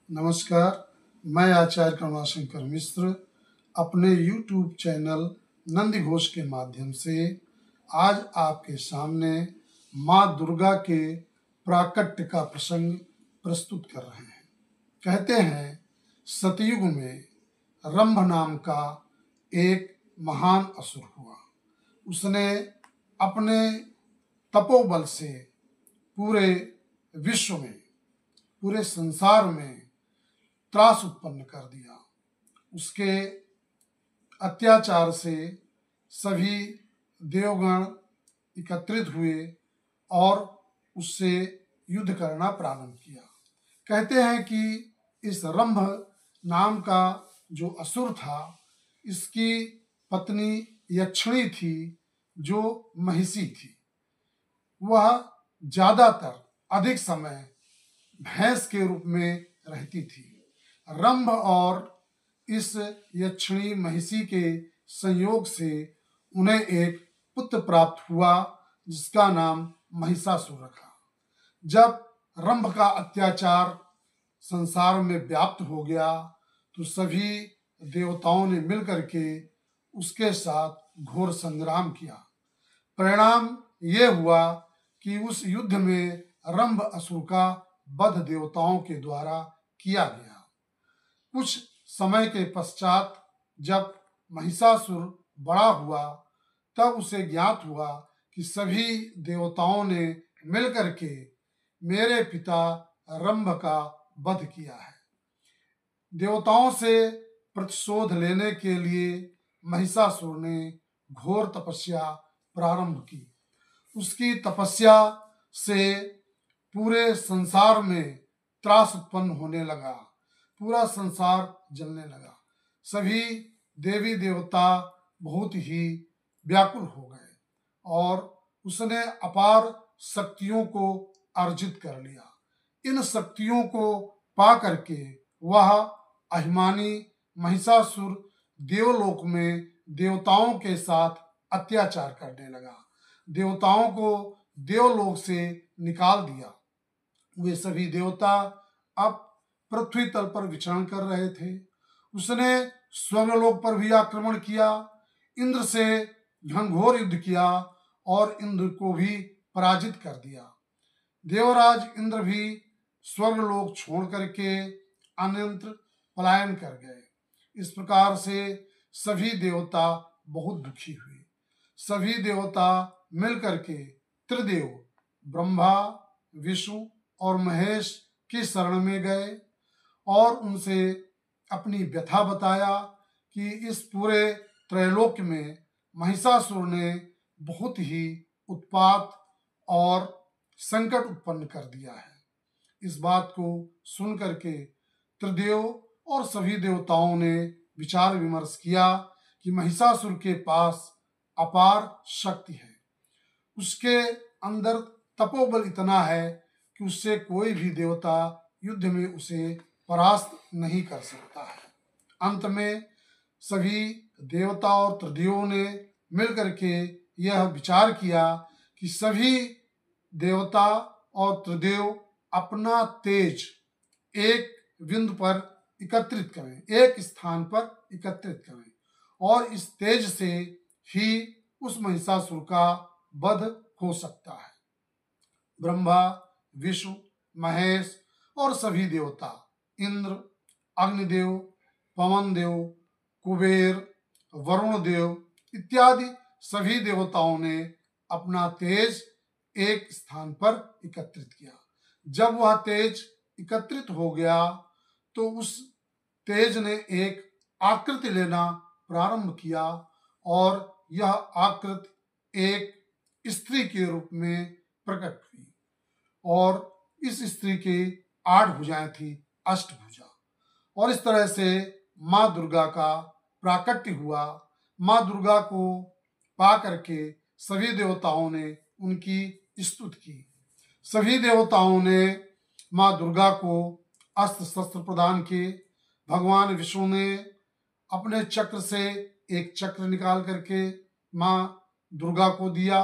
नमस्कार, मैं आचार्य करुणाशंकर मिश्र अपने YouTube चैनल नंदी घोष के माध्यम से आज आपके सामने माँ दुर्गा के प्राकट्य का प्रसंग प्रस्तुत कर रहे हैं। कहते हैं सतयुग में रंभ नाम का एक महान असुर हुआ। उसने अपने तपोबल से पूरे विश्व में, पूरे संसार में त्रास उत्पन्न कर दिया। उसके अत्याचार से सभी देवगण एकत्रित हुए और उससे युद्ध करना प्रारंभ किया। कहते हैं कि इस रंभ नाम का जो असुर था, इसकी पत्नी यक्षिणी थी जो महिषी थी। वह ज्यादातर अधिक समय भैंस के रूप में रहती थी। रंभ और इस यक्षिणी महिषी के संयोग से उन्हें एक पुत्र प्राप्त हुआ जिसका नाम महिषासुर रखा। जब रंभ का अत्याचार संसार में व्याप्त हो गया तो सभी देवताओं ने मिलकर के उसके साथ घोर संग्राम किया। परिणाम ये हुआ कि उस युद्ध में रंभ असुर का वध देवताओं के द्वारा किया गया। कुछ समय के पश्चात जब महिषासुर बड़ा हुआ तब उसे ज्ञात हुआ कि सभी देवताओं ने मिलकर के मेरे पिता रंभ का वध किया है। देवताओं से प्रतिशोध लेने के लिए महिषासुर ने घोर तपस्या प्रारंभ की। उसकी तपस्या से पूरे संसार में त्रास उत्पन्न होने लगा। पूरा संसार जलने लगा। सभी देवी देवता बहुत ही व्याकुल हो गए और उसने अपार शक्तियों को अर्जित कर लिया। इन शक्तियों को पा करके वह अभिमानी महिषासुर देवलोक में देवताओं के साथ अत्याचार करने लगा। देवताओं को देवलोक से निकाल दिया। वे सभी देवता अब पृथ्वी तल पर विचरण कर रहे थे। उसने स्वर्गलोक पर भी आक्रमण किया, इंद्र से घनघोर युद्ध किया और इंद्र को भी पराजित कर दिया। देवराज इंद्र भी स्वर्गलोक छोड़ करके अन्यत्र पलायन कर गए। इस प्रकार से सभी देवता बहुत दुखी हुए। सभी देवता मिलकर के त्रिदेव ब्रह्मा, विष्णु और महेश की शरण में गए और उनसे अपनी व्यथा बताया कि इस पूरे त्रैलोक्य में महिषासुर ने बहुत ही उत्पात और संकट उत्पन्न कर दिया है। इस बात को सुन करके त्रिदेव और सभी देवताओं ने विचार विमर्श किया कि महिषासुर के पास अपार शक्ति है। उसके अंदर तपोबल इतना है कि उससे कोई भी देवता युद्ध में उसे परास्त नहीं कर सकता है। अंत में सभी देवता और त्रिदेवों ने मिलकर के यह विचार किया कि सभी देवता और त्रिदेव अपना तेज एक बिंदु पर एकत्रित करें, एक स्थान पर एकत्रित करें और इस तेज से ही उस महिषासुर का वध हो सकता है। ब्रह्मा, विष्णु, महेश और सभी देवता, इंद्र, अग्निदेव, पवन देव, कुबेर, वरुण देव इत्यादि सभी देवताओं ने अपना तेज एक स्थान पर एकत्रित किया। जब वह तेज एकत्रित हो गया तो उस तेज ने एक आकृति लेना प्रारंभ किया और यह आकृति एक स्त्री के रूप में प्रकट हुई और इस स्त्री की 8 भुजाएं थी, अष्टभुजा। और इस तरह से माँ दुर्गा का प्राकट्य हुआ। माँ दुर्गा को पा करके सभी देवताओं ने उनकी स्तुति की। सभी देवताओं ने माँ दुर्गा को अस्त्र शस्त्र प्रदान किए। भगवान विष्णु ने अपने चक्र से एक चक्र निकाल करके माँ दुर्गा को दिया।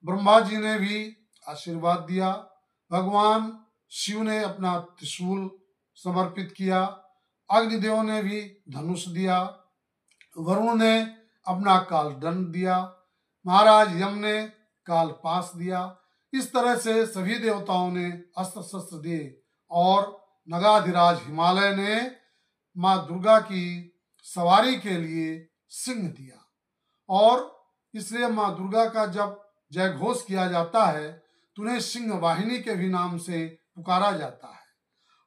ब्रह्मा जी ने भी आशीर्वाद दिया। भगवान शिव ने अपना त्रिशूल समर्पित किया। अग्निदेव ने भी धनुष दिया, वरुण ने अपना काल दंड दिया, महाराज यम ने काल पाश दिया। इस तरह से सभी देवताओं ने अस्त्र शस्त्र दिए और नगाधिराज हिमालय ने माँ दुर्गा की सवारी के लिए सिंह दिया। और इसलिए माँ दुर्गा का जब जय घोष किया जाता है तो उन्हें सिंह वाहिनी के भी नाम से पुकारा जाता है।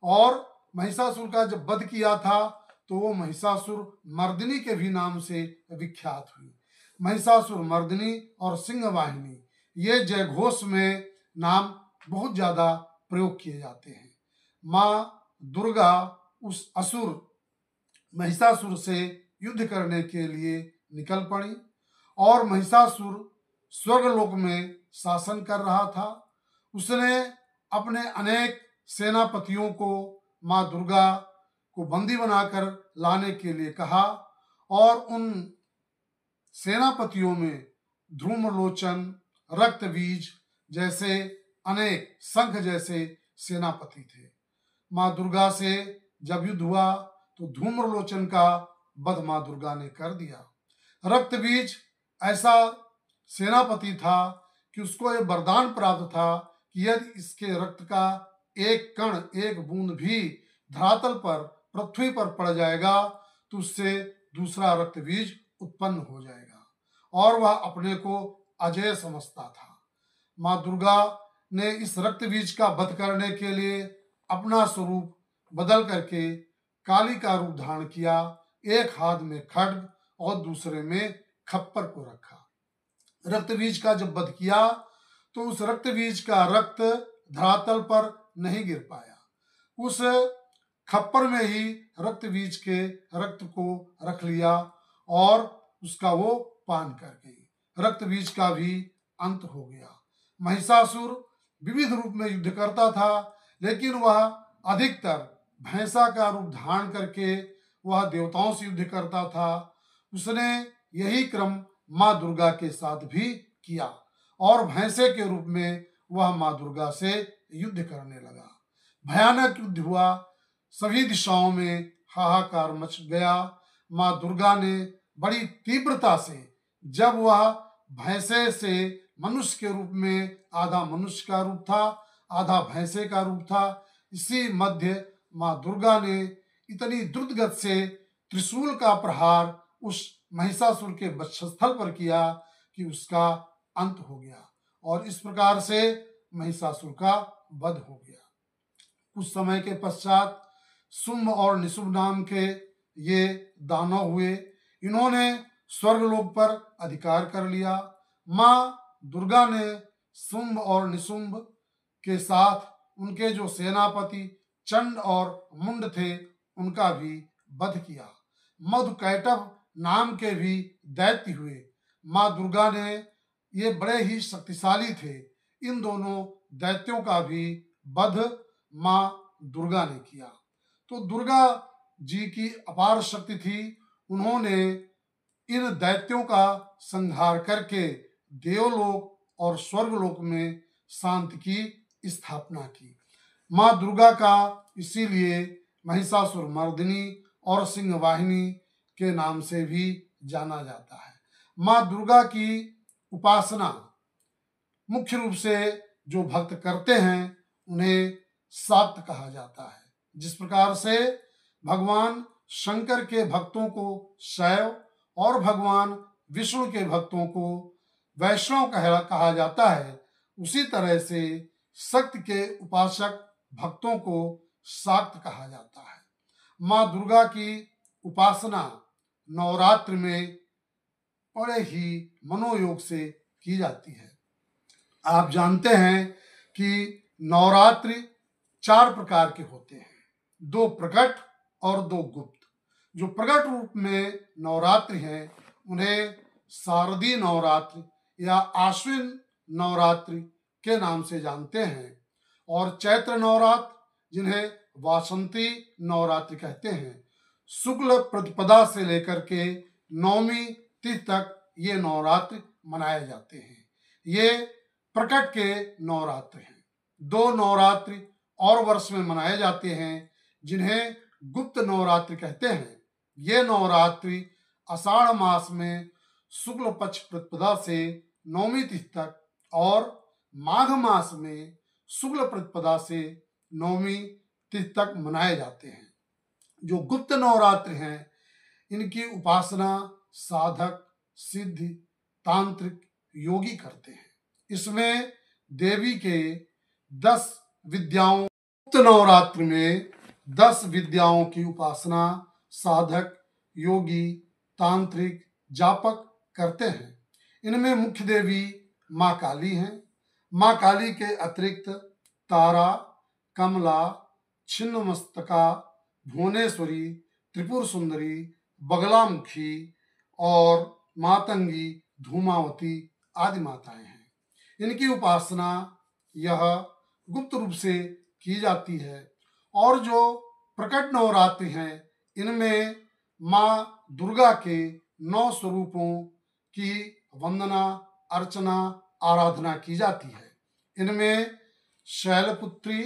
और महिषासुर का जब वध किया था तो वो महिषासुर मर्दिनी के भी नाम से विख्यात हुई। महिषासुर मर्दिनी और सिंह वाहिनी ये जय घोष में नाम बहुत ज्यादा प्रयोग किए जाते हैं। माँ दुर्गा उस असुर महिषासुर से युद्ध करने के लिए निकल पड़ी और महिषासुर स्वर्गलोक में शासन कर रहा था। उसने अपने अनेक सेनापतियों को माँ दुर्गा को बंदी बनाकर लाने के लिए कहा और उन सेनापतियों में ध्रुमलोचन, रक्तबीज जैसे अनेक, शंख जैसे सेनापति थे। माँ दुर्गा से जब युद्ध हुआ तो धूम्रलोचन का वध माँ दुर्गा ने कर दिया। रक्तबीज ऐसा सेनापति था कि उसको ये वरदान प्राप्त था कि यदि इसके रक्त का एक कण, एक बूंद भी धरातल पर, पृथ्वी पर पड़ जाएगा तो उससे दूसरा रक्तबीज उत्पन्न हो जाएगा और वह अपने को अजय समझता था। माँ दुर्गा ने इस रक्तबीज का वध करने के लिए अपना स्वरूप बदल करके काली का रूप धारण किया। एक हाथ में खड्ग और दूसरे में खप्पर को रखा। रक्तबीज का जब वध किया तो उस रक्तबीज का रक्त धरातल पर नहीं गिर पाया। उस खप्पर में ही रक्तबीज के रक्त को रख लिया और उसका वो पान कर गई। रक्तबीज का भी अंत हो गया। महिषासुर विविध रूप में युद्ध करता था, लेकिन वह अधिकतर भैंसा का रूप धारण करके वह देवताओं से युद्ध करता था। उसने यही क्रम माँ दुर्गा के साथ भी किया और भैंसे के रूप में वह माँ दुर्गा से युद्ध करने लगा। भयानक युद्ध हुआ, सभी दिशाओं में हाहाकार मच गया। माँ दुर्गा ने बड़ी तीव्रता से, जब वह भैंसे से मनुष्य के रूप में, आधा मनुष्य का रूप था, आधा भैंसे का रूप था, इसी मध्य माँ दुर्गा ने इतनी द्रुत गति से त्रिशूल का प्रहार उस महिषासुर के वक्षस्थल पर किया कि उसका अंत हो गया और इस प्रकार से महिषासुर का वध हो गया। कुछ समय के पश्चात शुंभ और निशुंभ नाम के ये दानव हुए। इन्होंने स्वर्गलोक पर अधिकार कर लिया। माँ दुर्गा ने शुंभ और निशुंभ के साथ उनके जो सेनापति चंड और मुंड थे उनका भी वध किया। मधुकैटभ नाम के भी दैत्य हुए। माँ दुर्गा ने, ये बड़े ही शक्तिशाली थे, इन दोनों दैत्यों का भी वध माँ दुर्गा ने किया। तो दुर्गा जी की अपार शक्ति थी। उन्होंने इन दैत्यों का संहार करके देवलोक और स्वर्गलोक में शांति की स्थापना की। माँ दुर्गा का इसीलिए महिषासुर मर्दिनी और सिंह वाहिनी के नाम से भी जाना जाता है। माँ दुर्गा की उपासना मुख्य रूप से जो भक्त करते हैं उन्हें शाक्त कहा जाता है। जिस प्रकार से भगवान शंकर के भक्तों को शैव और भगवान विष्णु के भक्तों को वैष्णव कहा जाता है, उसी तरह से शक्ति के उपासक भक्तों को शाक्त कहा जाता है। माँ दुर्गा की उपासना नवरात्र में बड़े ही मनोयोग से की जाती है। आप जानते हैं कि नवरात्रि 4 प्रकार के होते हैं, 2 प्रकट और 2 गुप्त। जो प्रकट रूप में नवरात्रि हैं उन्हें शारदीय नवरात्रि या आश्विन नवरात्रि के नाम से जानते हैं और चैत्र नवरात्र जिन्हें वासंती नवरात्रि कहते हैं, शुक्ल प्रतिपदा से लेकर के नवमी तिथि तक ये नवरात्र मनाए जाते हैं। ये प्रकट के नवरात्र हैं। 2 नवरात्रि और वर्ष में मनाए जाते हैं, जिन्हें गुप्त नवरात्रि कहते हैं। ये नवरात्रि आषाढ़ मास में शुक्ल पक्ष प्रतिपदा से नवमी तिथि तक और माघ मास में शुक्ल प्रतिपदा से नवमी तिथि तक मनाए जाते हैं। जो गुप्त नवरात्रि हैं इनकी उपासना साधक, सिद्धि, तांत्रिक, योगी करते हैं। इसमें देवी के 10 विद्याओं गुप्त नवरात्रि में 10 विद्याओं की उपासना साधक, योगी, तांत्रिक, जापक करते हैं। इनमें मुख्य देवी माँ काली हैं। माँ काली के अतिरिक्त तारा, कमला, छिन्नमस्तका, भुवनेश्वरी, त्रिपुर सुंदरी, बगलामुखी और मातंगी, धूमावती आदि माताएं हैं। इनकी उपासना यह गुप्त रूप से की जाती है। और जो प्रकट नवरात्रि हैं इनमें माँ दुर्गा के 9 स्वरूपों की वंदना, अर्चना, आराधना की जाती है। इनमें शैलपुत्री,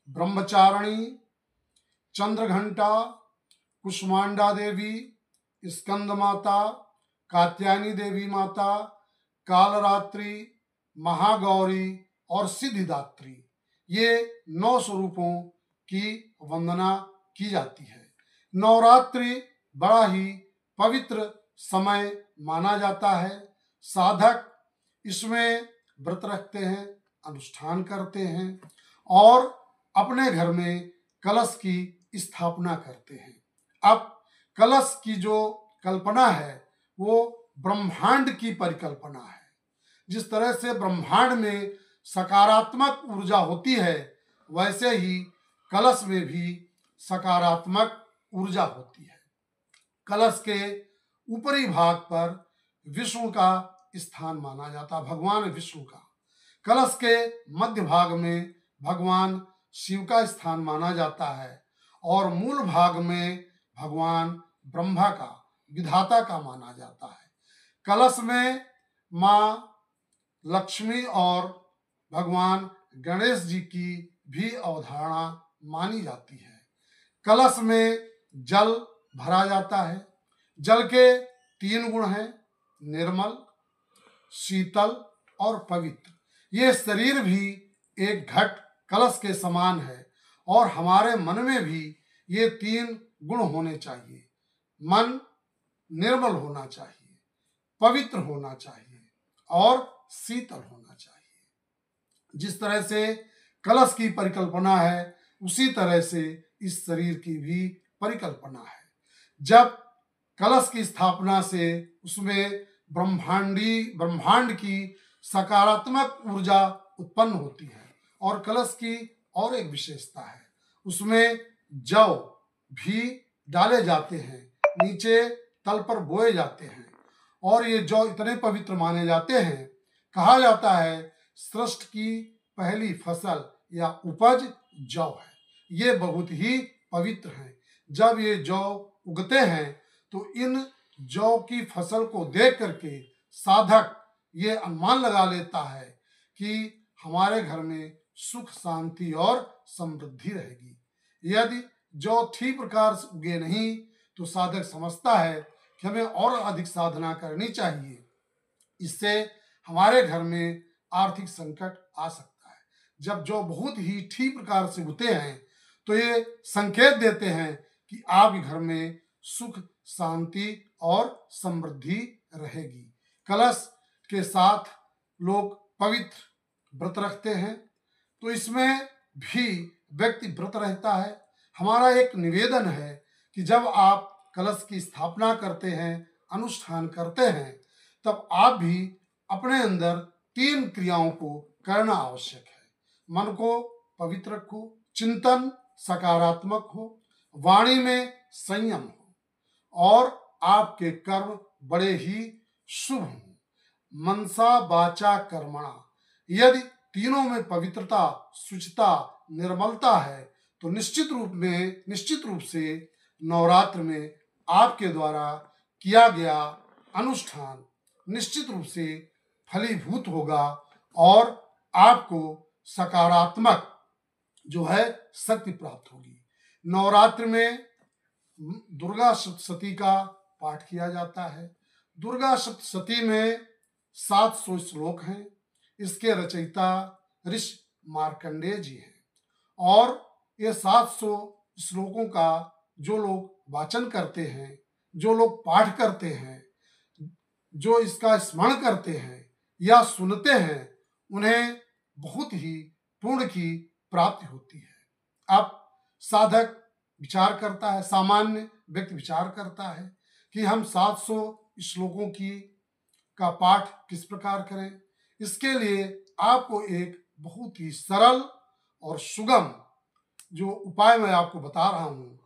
ब्रह्मचारिणी, चंद्रघंटा, कुष्मांडा देवी, स्कंद माता, कात्यायनी देवी माता, कालरात्रि, महागौरी और सिद्धिदात्री, ये 9 स्वरूपों की वंदना की जाती है। नवरात्रि बड़ा ही पवित्र समय माना जाता है। साधक इसमें व्रत रखते हैं, अनुष्ठान करते हैं और अपने घर में कलश की स्थापना करते हैं। अब कलश की जो कल्पना है वो ब्रह्मांड की परिकल्पना है। जिस तरह से ब्रह्मांड में सकारात्मक ऊर्जा होती है वैसे ही कलश में भी सकारात्मक ऊर्जा होती है। कलश के ऊपरी भाग पर विष्णु का स्थान माना जाता, भगवान विष्णु का। कलश के मध्य भाग में भगवान शिव का स्थान माना जाता है और मूल भाग में भगवान ब्रह्मा का, विधाता का माना जाता है। कलश में माँ लक्ष्मी और भगवान गणेश जी की भी अवधारणा मानी जाती है। कलश में जल भरा जाता है। जल के 3 गुण हैं, निर्मल, शीतल और पवित्र। ये शरीर भी एक घट कलश के समान है और हमारे मन में भी ये 3 गुण होने चाहिए। मन निर्मल होना चाहिए, पवित्र होना चाहिए और शीतल होना चाहिए। जिस तरह से कलश की परिकल्पना है उसी तरह से इस शरीर की भी परिकल्पना है। जब कलश की स्थापना से उसमें ब्रह्मांड की सकारात्मक ऊर्जा उत्पन्न होती है। और कलश की और एक विशेषता है, उसमें जौ भी डाले जाते हैं, नीचे तल पर बोए जाते हैं और ये जौ इतने पवित्र माने जाते हैं। कहा जाता है सृष्टि की पहली फसल या उपज जौ है। ये बहुत ही पवित्र है। जब ये जौ उगते हैं तो इन जौ की फसल को देख करके साधक ये अनुमान लगा लेता है कि हमारे घर में सुख, शांति और समृद्धि रहेगी। यदि जौ ठीक प्रकार से उगे नहीं तो साधक समझता है कि हमें और अधिक साधना करनी चाहिए, इससे हमारे घर में आर्थिक संकट आ सकता है। जब जौ बहुत ही ठीक प्रकार से उगते हैं तो ये संकेत देते हैं कि आपके घर में सुख, शांति और समृद्धि रहेगी। कलश के साथ लोग पवित्र व्रत रखते हैं तो इसमें भी व्यक्ति व्रत रहता है। हमारा एक निवेदन है कि जब आप कलश की स्थापना करते हैं, अनुष्ठान करते हैं, तब आप भी अपने अंदर 3 क्रियाओं को करना आवश्यक है। मन को पवित्र रखो, चिंतन सकारात्मक हो, वाणी में संयम हो और आपके कर्म बड़े ही शुभ हों। मनसा वाचा कर्मणा, यदि तीनों में पवित्रता, शुचिता, निर्मलता है तो निश्चित रूप से नवरात्र में आपके द्वारा किया गया अनुष्ठान निश्चित रूप से फलीभूत होगा और आपको सकारात्मक जो है शक्ति प्राप्त होगी। नवरात्र में दुर्गा सप्तशती का पाठ किया जाता है। दुर्गा सप्तशती में 700 श्लोक हैं। इसके रचयिता ऋषि मार्कंडेय जी हैं और ये 700 श्लोकों का जो लोग वाचन करते हैं, जो लोग पाठ करते हैं, जो इसका स्मरण करते हैं या सुनते हैं, उन्हें बहुत ही पुण्य की प्राप्ति होती है। अब साधक विचार करता है, सामान्य व्यक्ति विचार करता है कि हम 700 श्लोकों का पाठ किस प्रकार करें। इसके लिए आपको एक बहुत ही सरल और सुगम जो उपाय मैं आपको बता रहा हूँ,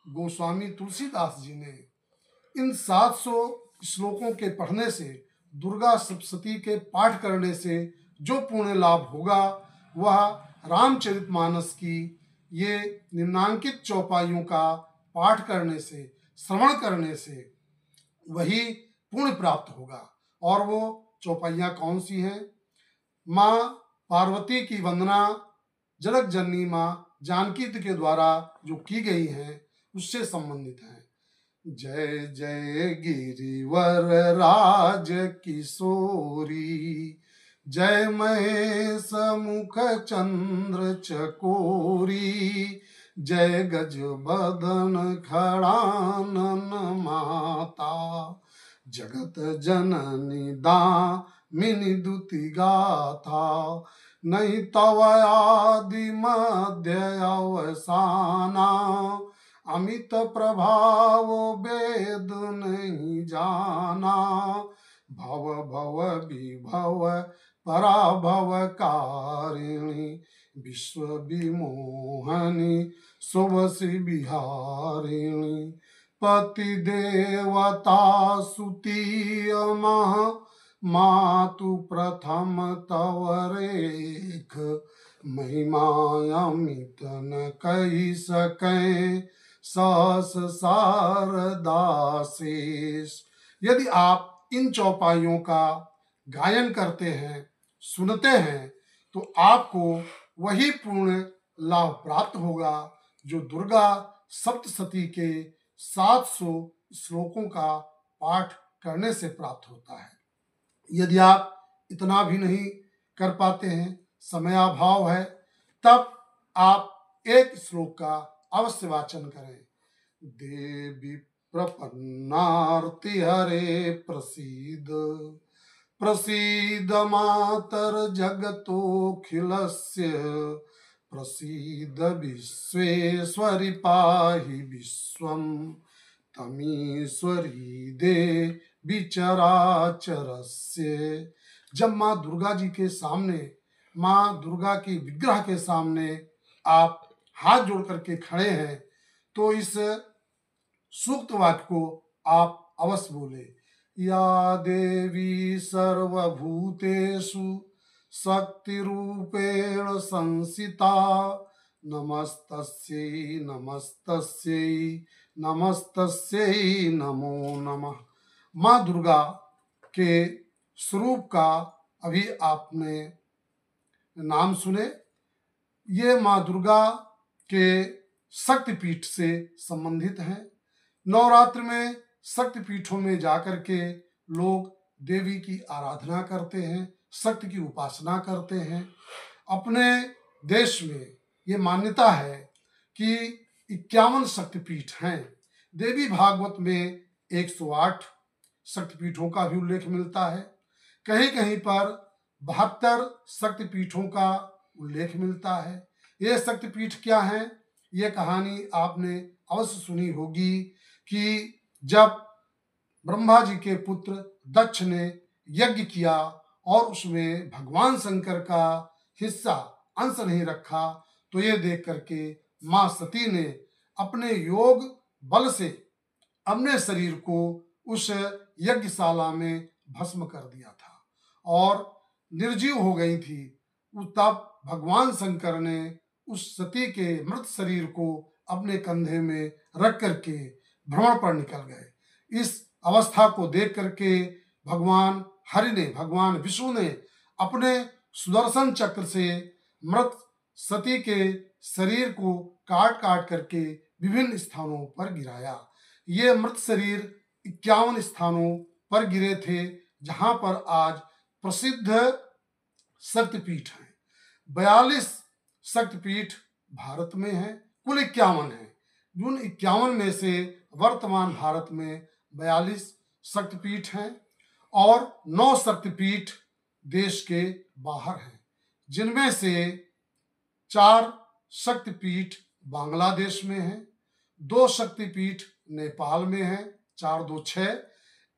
गोस्वामी तुलसीदास जी ने इन 700 श्लोकों के पढ़ने से, दुर्गा सप्तशती के पाठ करने से जो पुण्य लाभ होगा वह रामचरितमानस की ये निम्नांकित चौपाइयों का पाठ करने से, श्रवण करने से वही पुण्य प्राप्त होगा। और वो चौपाइयाँ कौन सी हैं? माँ पार्वती की वंदना जनक जननी माँ जानकी के द्वारा जो की गई हैं उससे संबंधित हैं। जय जय गिरिवर राज किशोरी, जय महेश मुख चंद्र चकोरी, जय गज बदन खड़ानन माता, जगत जननी दामिनी दुति गाथा, नहीं तव आदि मध्य अवसाना, अमित प्रभाव वेद नहीं जाना, भव भव विभव पराभव कारिणी, विश्व विमोहनी शुभश्री बिहारिणी, पति देवता सुतीय मह मातु प्रथम तव रेख, महिमा अमित न कही सकें सहस शारदा शेष। यदि आप इन चौपाइयों का गायन करते हैं, सुनते हैं, तो आपको वही पूर्ण लाभ प्राप्त होगा जो दुर्गा सप्तशती के 700 श्लोकों का पाठ करने से प्राप्त होता है। यदि आप इतना भी नहीं कर पाते हैं, समयाभाव है, तब आप एक श्लोक का अवश्य वाचन करें। देवी प्रपन्नार्ति हरे प्रसीद, प्रसीद मातर जगतोऽखिलस्य, प्रसीद विश्वेश्वरि पाहि विश्वं, तमीश्वरी देवी चराचरस्य। जब माँ दुर्गा जी के सामने, माँ दुर्गा की विग्रह के सामने आप हाथ जोड़ करके खड़े हैं, तो इस सूक्त वाक्य को आप अवश्य बोले। या देवी सर्वभूतेषु शक्ति रूपेण संसिता, नमस्तस्यै नमस्तस्यै नमस्तस्यै नमो नमः। माँ दुर्गा के स्वरूप का अभी आपने नाम सुने। ये माँ दुर्गा के शक्तिपीठ से संबंधित हैं। नवरात्र में शक्तिपीठों में जाकर के लोग देवी की आराधना करते हैं, शक्ति की उपासना करते हैं। अपने देश में ये मान्यता है कि 51 शक्तिपीठ हैं। देवी भागवत में 108 शक्तिपीठों का भी उल्लेख मिलता है। कहीं कहीं पर 72 शक्तिपीठों का उल्लेख मिलता है। ये शक्तिपीठ क्या हैं? ये कहानी आपने अवश्य सुनी होगी कि जब ब्रह्मा जी के पुत्र दक्ष ने यज्ञ किया और उसमें भगवान शंकर का हिस्सा अंश नहीं रखा, तो ये देख करके माँ सती ने अपने योग बल से अपने शरीर को उस यज्ञशाला में भस्म कर दिया था और निर्जीव हो गई थी। तब भगवान शंकर ने उस सती के मृत शरीर को अपने कंधे में रख करके भ्रमण पर निकल गए। इस अवस्था को देख करके भगवान हरि ने, भगवान विष्णु ने अपने सुदर्शन चक्र से मृत सती के शरीर को काट काट करके विभिन्न स्थानों पर गिराया। ये मृत शरीर 51 स्थानों पर गिरे थे, जहां पर आज प्रसिद्ध शक्तिपीठ हैं। 42 शक्तिपीठ भारत में हैं, कुल 51 हैं। उन 51 में से वर्तमान भारत में 42 शक्तिपीठ हैं और 9 शक्तिपीठ देश के बाहर हैं, जिनमें से 4 शक्तिपीठ बांग्लादेश में हैं, 2 शक्तिपीठ नेपाल में हैं, 4 2 6,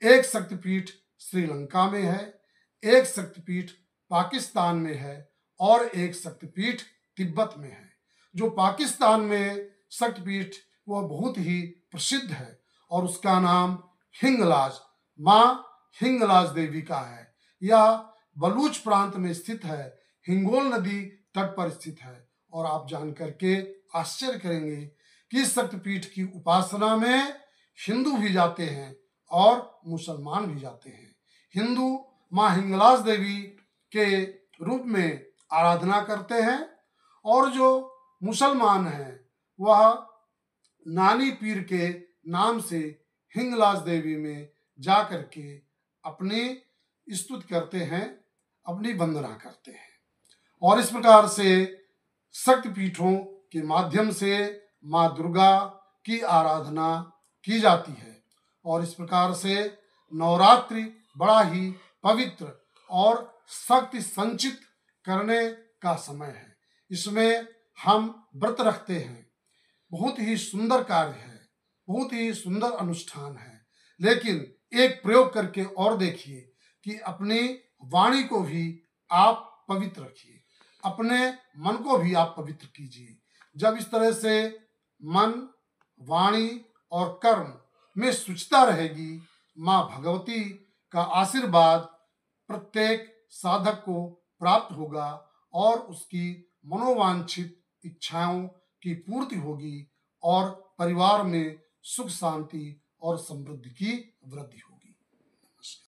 1 शक्तिपीठ श्रीलंका में है, 1 शक्तिपीठ पाकिस्तान में है और 1 शक्तिपीठ तिब्बत में है। जो पाकिस्तान में शक्तिपीठ वह बहुत ही प्रसिद्ध है और उसका नाम हिंगलाज, माँ हिंगलाज देवी का है। यह बलूच प्रांत में स्थित है, हिंगोल नदी तट पर स्थित है। और आप जान करके आश्चर्य करेंगे कि इस शक्तिपीठ की उपासना में हिंदू भी जाते हैं और मुसलमान भी जाते हैं। हिंदू माँ हिंगलाज देवी के रूप में आराधना करते हैं और जो मुसलमान हैं वह नानी पीर के नाम से हिंगलाज देवी में जा करके अपनी स्तुति करते हैं, अपनी वंदना करते हैं। और इस प्रकार से शक्तिपीठों के माध्यम से माँ दुर्गा की आराधना की जाती है। और इस प्रकार से नवरात्रि बड़ा ही पवित्र और शक्ति संचित करने का समय है। इसमें हम व्रत रखते हैं, बहुत ही सुंदर कार्य है, बहुत ही सुंदर अनुष्ठान है। लेकिन एक प्रयोग करके और देखिए कि अपनी वाणी को भी आप पवित्र रखिए, अपने मन को भी आप पवित्र कीजिए। जब इस तरह से मन, वाणी और कर्म में शुचिता रहेगी, माँ भगवती का आशीर्वाद प्रत्येक साधक को प्राप्त होगा और उसकी मनोवांछित इच्छाओं की पूर्ति होगी और परिवार में सुख शांति और समृद्धि की वृद्धि होगी।